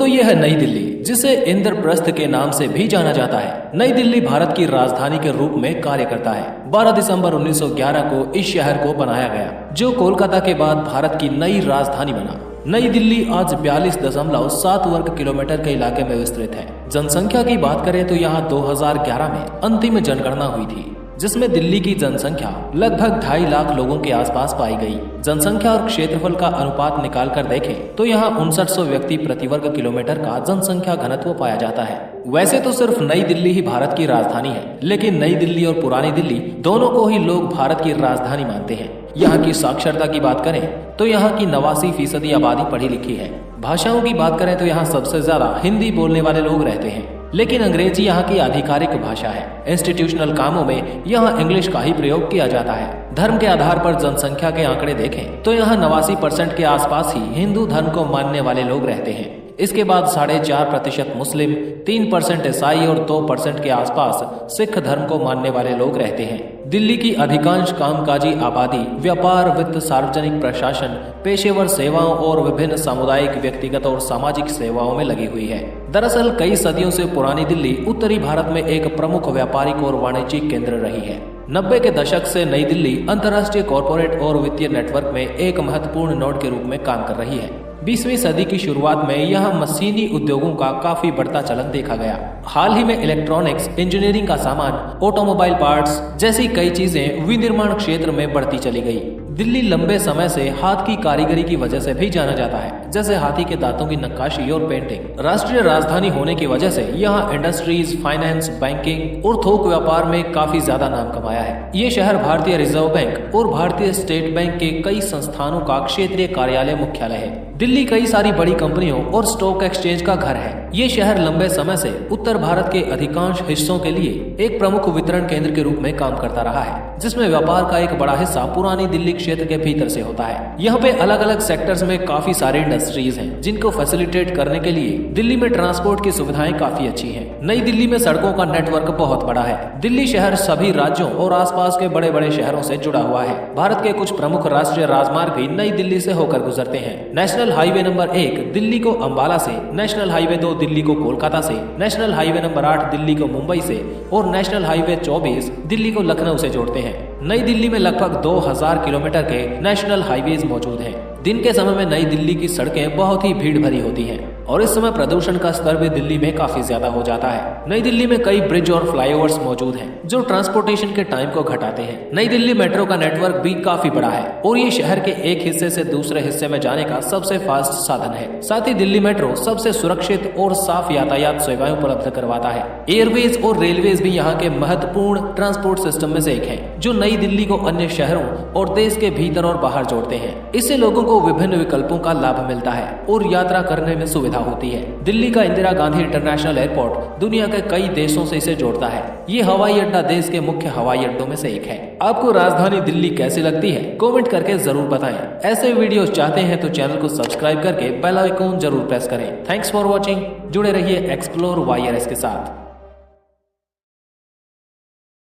ये है नई दिल्ली, जिसे इंद्रप्रस्थ के नाम से भी जाना जाता है। नई दिल्ली भारत की राजधानी के रूप में कार्य करता है। 12 दिसंबर 1911 को इस शहर को बनाया गया, जो कोलकाता के बाद भारत की नई राजधानी बना। नई दिल्ली आज 42.7 वर्ग किलोमीटर के इलाके में विस्तृत है। जनसंख्या की बात करें तो यहाँ 2011 में अंतिम जनगणना हुई थी, जिसमें दिल्ली की जनसंख्या लगभग 2.5 लाख लोगों के आसपास पाई गई। जनसंख्या और क्षेत्रफल का अनुपात निकाल कर देखें तो यहाँ 5900 व्यक्ति प्रति वर्ग किलोमीटर का जनसंख्या घनत्व पाया जाता है। वैसे तो सिर्फ नई दिल्ली ही भारत की राजधानी है, लेकिन नई दिल्ली और पुरानी दिल्ली दोनों को ही लोग भारत की राजधानी मानते हैं। यहाँ की साक्षरता की बात करें तो यहाँ की 89% आबादी पढ़ी लिखी है। भाषाओं की बात करें तो यहाँ सबसे ज्यादा हिंदी बोलने वाले लोग रहते हैं, लेकिन अंग्रेजी यहाँ की आधिकारिक भाषा है। इंस्टीट्यूशनल कामों में यहाँ इंग्लिश का ही प्रयोग किया जाता है। धर्म के आधार पर जनसंख्या के आंकड़े देखें तो यहाँ 89% के आसपास ही हिंदू धर्म को मानने वाले लोग रहते हैं। इसके बाद 4.5% मुस्लिम, 3% ईसाई और 2% के आसपास सिख धर्म को मानने वाले लोग रहते हैं। दिल्ली की अधिकांश कामकाजी आबादी व्यापार, वित्त, सार्वजनिक प्रशासन, पेशेवर सेवाओं और विभिन्न सामुदायिक, व्यक्तिगत और सामाजिक सेवाओं में लगी हुई है। दरअसल कई सदियों से पुरानी दिल्ली उत्तरी भारत में एक प्रमुख व्यापारिक और वाणिज्यिक केंद्र रही है। 90 के दशक से नई दिल्ली अंतर्राष्ट्रीय कॉरपोरेट और वित्तीय नेटवर्क में एक महत्वपूर्ण नोड के रूप में काम कर रही है। 20वीं सदी की शुरुआत में यहाँ मशीनी उद्योगों का काफी बढ़ता चलन देखा गया। हाल ही में इलेक्ट्रॉनिक्स, इंजीनियरिंग का सामान, ऑटोमोबाइल पार्ट्स जैसी कई चीजें विनिर्माण क्षेत्र में बढ़ती चली गई। दिल्ली लंबे समय से हाथ की कारीगरी की वजह से भी जाना जाता है, जैसे हाथी के दांतों की नक्काशी और पेंटिंग। राष्ट्रीय राजधानी होने की वजह से यहाँ इंडस्ट्रीज, फाइनेंस, बैंकिंग और थोक व्यापार में काफी ज्यादा नाम कमाया है। ये शहर भारतीय रिजर्व बैंक और भारतीय स्टेट बैंक के कई संस्थानों का क्षेत्रीय कार्यालय मुख्यालय है। दिल्ली कई सारी बड़ी कंपनियों और स्टॉक एक्सचेंज का घर है। ये शहर लंबे समय से उत्तर भारत के अधिकांश हिस्सों के लिए एक प्रमुख वितरण केंद्र के रूप में काम करता रहा है, जिसमें व्यापार का एक बड़ा हिस्सा पुरानी दिल्ली क्षेत्र के भीतर से होता है। यहाँ पे अलग अलग सेक्टर्स में काफी सारी इंडस्ट्रीज हैं, जिनको फैसिलिटेट करने के लिए दिल्ली में ट्रांसपोर्ट की सुविधाएं काफी अच्छी हैं। नई दिल्ली में सड़कों का नेटवर्क बहुत बड़ा है। दिल्ली शहर सभी राज्यों और आसपास के बड़े बड़े शहरों से जुड़ा हुआ है। भारत के कुछ प्रमुख राष्ट्रीय राजमार्ग भी नई दिल्ली से होकर गुजरते हैं। नेशनल हाईवे नंबर 1 दिल्ली को अंबाला से, नेशनल हाईवे 2 दिल्ली को कोलकाता से, नेशनल हाईवे नंबर 8 दिल्ली को मुंबई से और नेशनल हाईवे 24 दिल्ली को लखनऊ से जोड़ते हैं। नई दिल्ली में लगभग 2000 किलोमीटर के नेशनल हाईवेज मौजूद हैं। दिन के समय में नई दिल्ली की सड़कें बहुत ही भीड़ भरी होती हैं और इस समय प्रदूषण का स्तर भी दिल्ली में काफी ज्यादा हो जाता है। नई दिल्ली में कई ब्रिज और फ्लाईओवर्स मौजूद हैं, जो ट्रांसपोर्टेशन के टाइम को घटाते हैं। नई दिल्ली मेट्रो का नेटवर्क भी काफी बड़ा है और ये शहर के एक हिस्से से दूसरे हिस्से में जाने का सबसे फास्ट साधन है। साथ ही दिल्ली मेट्रो सबसे सुरक्षित और साफ यातायात सेवाएं उपलब्ध करवाता है। एयरवेज और रेलवेज भी यहाँ के महत्वपूर्ण ट्रांसपोर्ट सिस्टम में से एक है, जो नई दिल्ली को अन्य शहरों और देश के भीतर और बाहर जोड़ते हैं। इससे लोगों को विभिन्न विकल्पों का लाभ मिलता है और यात्रा करने में सुविधा होती है। दिल्ली का इंदिरा गांधी इंटरनेशनल एयरपोर्ट दुनिया के कई देशों से इसे जोड़ता है। ये हवाई अड्डा देश के मुख्य हवाई अड्डों में से एक है। आपको राजधानी दिल्ली कैसी लगती है, कमेंट करके जरूर बताएं। ऐसे वीडियोस चाहते हैं तो चैनल को सब्सक्राइब करके बेल आइकॉन जरूर प्रेस करें। Thanks for watching. जुड़े रहिए एक्सप्लोर वाईआरएस के साथ।